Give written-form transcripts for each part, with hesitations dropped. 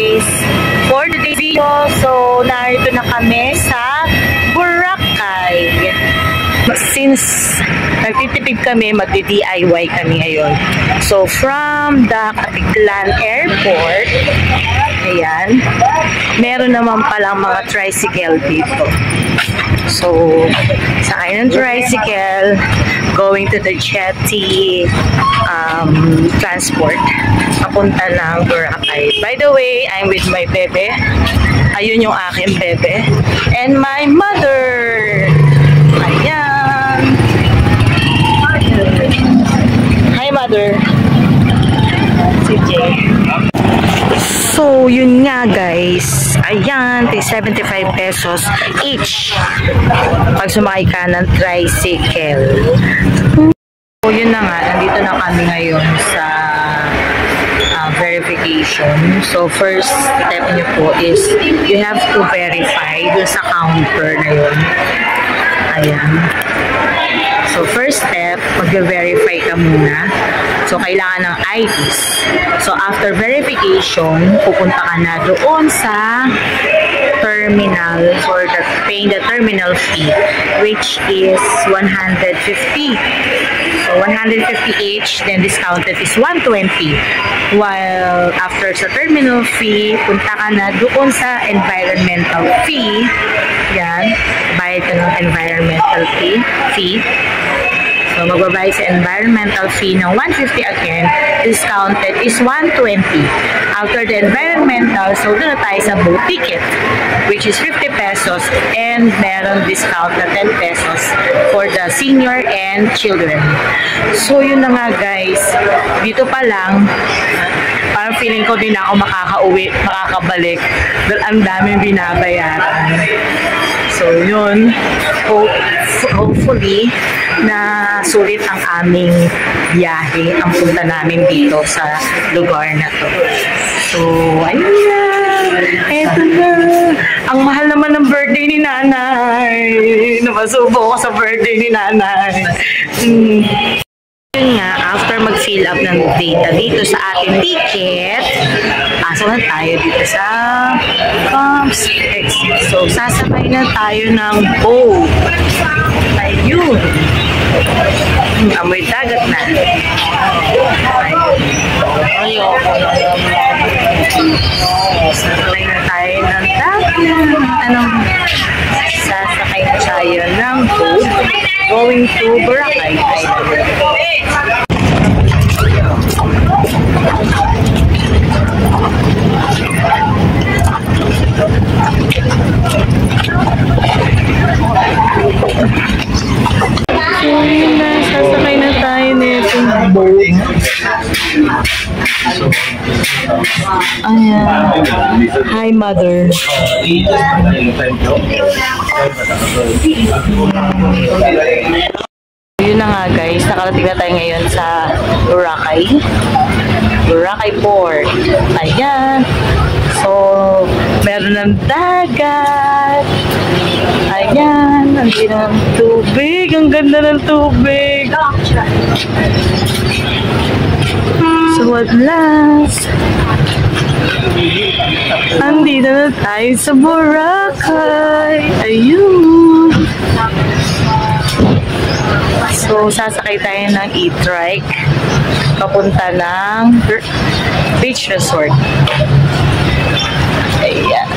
guys, for today's video, so narito na kami sa Boracay. Since nagtitipid kami, magdi-DIY kami ngayon. So from the Caticlan Airport, ayan, meron naman palang mga tricycle dito. So, sakay ng tricycle, going to the jetty transport, papunta ng Boracay. By the way, I'm with my bebe. Ayun yung aking bebe. And my mother. Ayan. Hi, mother. Si Jay. So, yun nga guys. Ayan, 75 pesos each pag sumakay ka ng tricycle. So, yun na nga. Nandito na kami ngayon sa verification. So, first step nyo po is you have to verify dun sa counter na yun. Ayan. So, first step, mag-verify ka muna. So, kailangan ng IDs. So, after verification, pupunta ka na doon sa terminal for paying the terminal fee, which is 150. So, 150 each, then discounted is 120. While after sa terminal fee, punta ka na doon sa environmental fee. Yan, bayad ka ng environmental fee. So, magbabayad sa environmental fee ng 150 again, discounted is 120. After the environmental, so doon na tayo sa boat ticket, which is 50 pesos, and meron discount na 10 pesos for the senior and children. So, yun na nga guys, dito pa lang, parang feeling ko din ako makakauwi, makakabalik, dahil ang daming binabayaran. So, yun, hopefully, na sulit ang aming biyahe, ang punta namin dito sa lugar na to. So, ayun na. Eto na. Ang mahal naman ng birthday ni nanay. Napasubo ko sa birthday ni nanay. Yun nga, after mag-fill up ng data dito sa ating ticket, pasok na tayo dito sa pumps exit. So, sasakay na tayo ng boat. Ayun. Amoy dagat na. Ayoko na naman. Sasakay na tayo ng dagat. Sasakay na tayo ng boat going to Boracay Island. So, yun na, sasakay na tayo nitong boat. Ayan. Hi, mother. Yun na nga guys, nakarating na tayo ngayon sa Boracay Port. Ayan. So, meron ng dagat. Ayan, nandito ng tubig. Ang ganda ng tubig. So, at last, nandito na tayo sa Boracay. Ayun. So, sasakay tayo ng e-trike papunta ng beach resort. Ayan.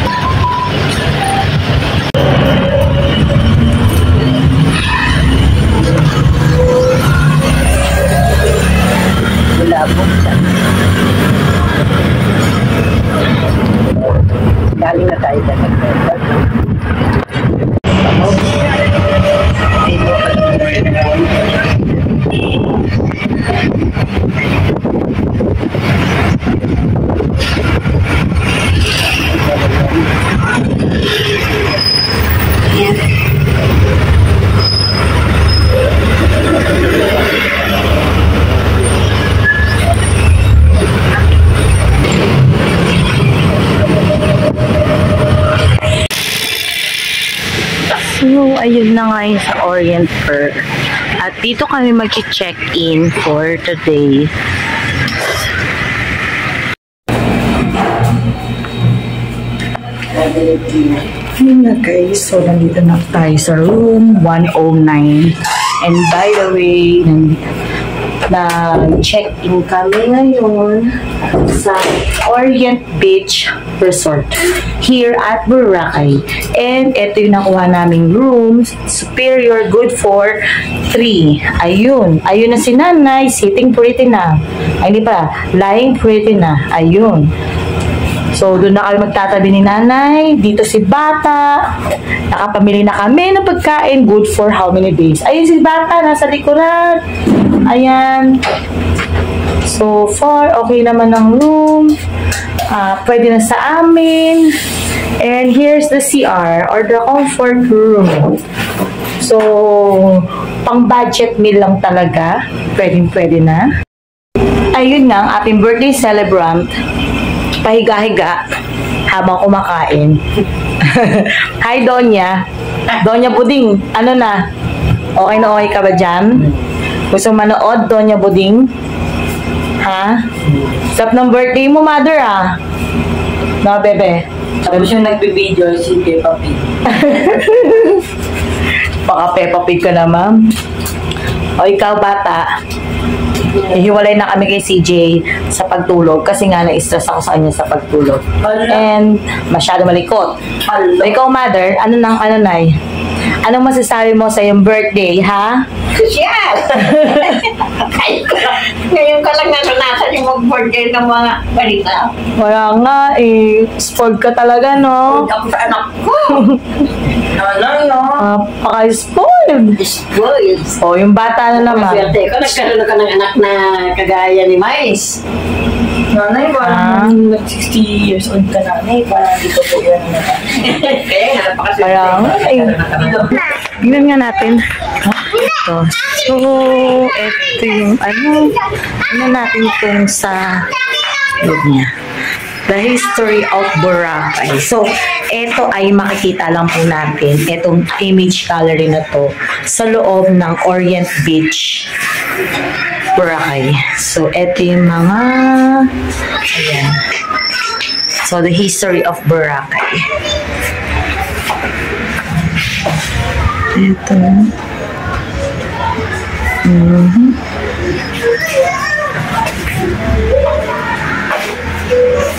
Bulabog siya. Galing na tayo sa nagpapag. So, ayun na nga yung sa Orient Pearl. At dito kami mag-check-in for today. Ayun na guys, so nandito na tayo sa room 109. And by the way, na-check-in kami ngayon sa Orient Beach Resort here at Boracay. And ito yung nakuha naming room, superior, good for 3. Ayun na si nanay, sitting pretty na. Ay, hindi pa, lying pretty na. Ayun. So, doon na kami magtatabi ni nanay. Dito si bata. Nakapamili na kami ng pagkain. Good for how many days? Ayun si bata, nasa likuran. Ayan. So far, okay naman ang room. Pwede na sa amin. And here's the CR or the comfort room. So, pang budget meal lang talaga. Pwede na. Ayun nga, ang ating birthday celebrant. Pahiga-higa habang kumakain. Hi, Donya. Donya Buding, ano na? Okay na okay ka ba dyan? Gusto manood, Donya Buding? Ha? Sarap ng birthday mo, mother, ah. No, bebe? Sabi siya nagbe-video si Peppa Pig. Baka Peppa Pig ka na, ma'am. O ikaw, bata. Hiwalay na kami kay CJ sa pagtulog kasi nga na-stress ako sa kanya sa pagtulog. And masyado malikot. So, ikaw, mother, ano nay? Anong masasabi mo sa iyong birthday, ha? Sosyal! Ngayon ka lang naranasan yung mag-birthday ng mga balita. Wala nga eh. Spoiled ka talaga, no? Punta ko sa anak ko. Ano? Paka-spoiled. Spoiled. O, yung bata na naman. Swerte ko, nagkaroon ka ng anak na kagaya ni Mais. Nanay, parang 60 years old ka nanay, parang dito po yan naman. Parang, ay, tingnan nga natin. Ito. So, ito yung, ano natin itong sa loob niya. The History of Boracay. So, ito ay makikita lang po natin, itong image gallery na to sa loob ng Orient Beach Boracay. So, ito yung mga, ayan. So, the history of Boracay. Ito.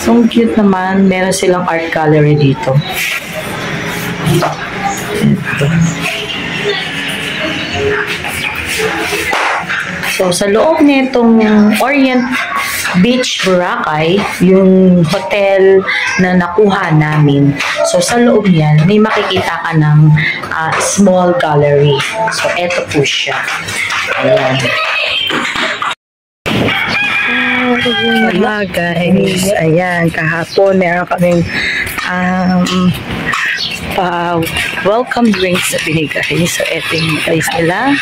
So, cute naman. Meron silang art gallery dito. Ito. So, sa loob nitong Orient Beach Boracay, yung hotel na nakuha namin. So, sa loob niyan, may makikita ka ng small gallery. So, eto po siya. Ayan. Wala guys. Ayan, kahapon meron kaming welcome drinks na binigay. So, eto yung place nila.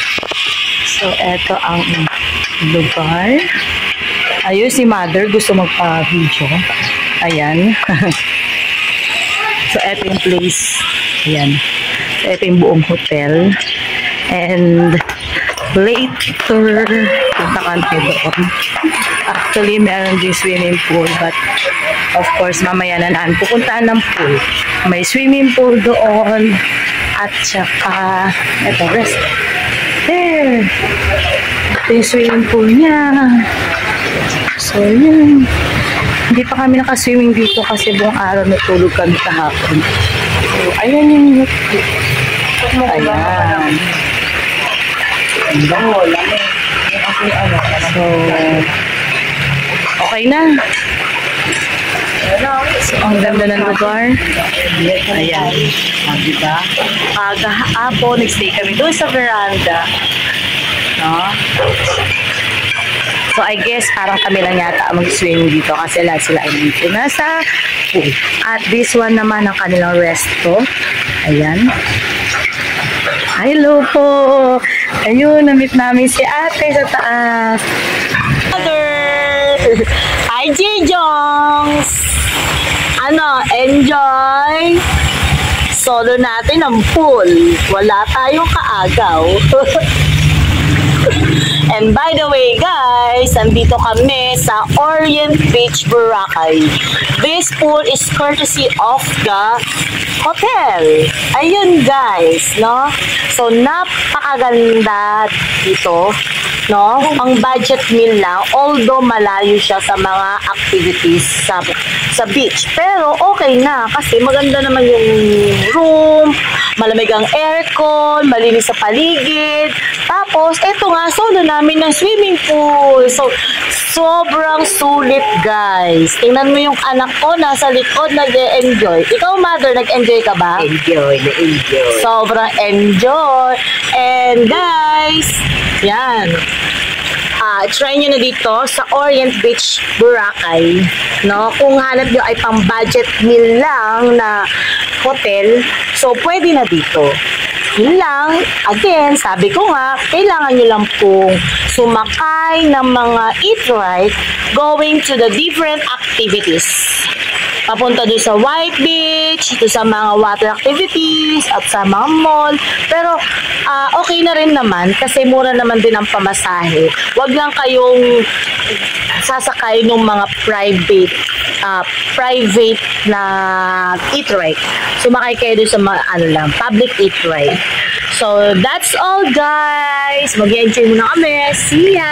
So, eto ang lugar. Ayun, si mother gusto magpa-video. Ayan. So, eto yung place. Ayan. So, eto yung buong hotel. And later, punta kami doon. Actually, meron din swimming pool. But, of course, mamaya na naan pupuntaan ng pool. May swimming pool doon. At saka, eto, rest. There. Ito yung swimming pool niya. So, yun. Hindi pa kami nakaswimming dito kasi buong araw natulog kami kahapon. So, ayan yung ayan. So, okay na. So, ang ganda ng lugar. Ayan. Diba? Kahapon, nag-stay kami doon sa veranda. No? So, I guess, parang kami lang yata mag-swim dito kasi lahat sila ay dito nasa pool. At this one naman ang kanilang resto. Ayan. Hello po! Ayun, na-meet namin si ate sa taas. Mother! Hi, Jijongs! Ano, enjoy! Solo natin ang pool. Wala tayong kaagaw. And by the way, guys, nandito kami sa Orient Beach, Boracay. This pool is courtesy of the hotel. Ayun, guys, no? So, napakaganda dito, no? Pang budget meal lang, although malayo siya sa mga activities sa beach. Pero okay na kasi maganda naman yung room, malamig ang aircon, malinis sa paligid. Tapos, eto nga, solo namin ng swimming pool. So, sobrang sulit, guys. Tingnan mo yung anak ko, nasa likod, nag-enjoy. Ikaw, mother, nag-enjoy ka ba? Enjoy. Sobrang enjoy. And guys, yan. Try nyo na dito sa Orient Beach, Boracay. No? Kung hanap nyo ay pang budget meal lang na hotel, so pwede na dito. Yun lang, again, sabi ko nga, kailangan nyo lang pong sumakay ng mga eat right going to the different activities. Papunta doon sa White Beach, doon sa mga water activities, at sa mga mall. Pero, okay na rin naman kasi mura naman din ang pamasahe. Huwag lang kayong sasakay ng mga private na eat right. Sumakay kayo doon sa mga public eat right. So, that's all, guys. Mag-enjoy muna kami. See ya!